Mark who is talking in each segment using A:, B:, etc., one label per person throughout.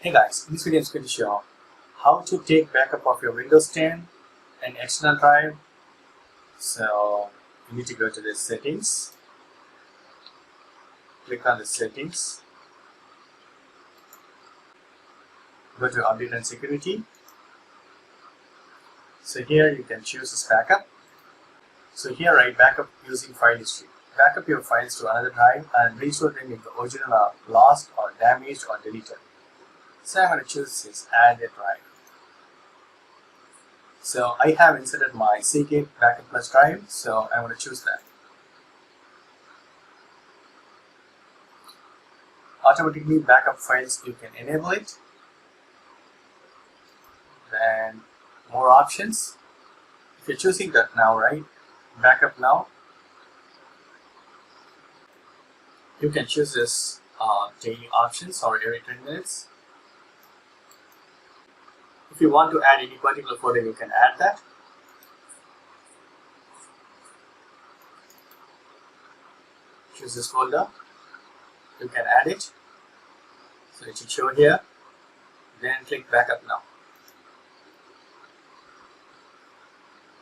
A: Hey guys, in this video I'm going to show how to take backup of your Windows 10 and external drive. So you need to go to the settings, click on the settings, go to update and security. So here you can choose this backup. So here write backup using file history. Backup your files to another drive and restore them if the original are lost or damaged or deleted. So I'm going to choose this add a drive. So I have inserted my Seagate Backup Plus drive, so I'm going to choose that. Automatically backup files, you can enable it. Then more options. If you're choosing that now, right? Backup now. You can choose this daily options or every 10 minutes. If you want to add any particular folder, you can add that. Choose this folder. You can add it. So it should show here. Then click backup now.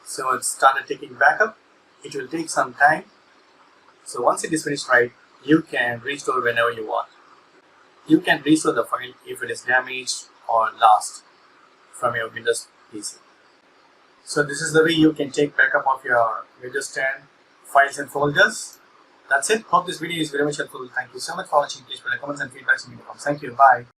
A: So it started taking backup. It will take some time. So once it is finished, right, you can restore whenever you want. You can restore the file if it is damaged or lost from your Windows PC. So this is the way you can take backup of your Windows 10 files and folders. That's it. Hope this video is very much helpful. Thank you so much for watching. Please put your comments and feedback in the comments. Thank you. Bye.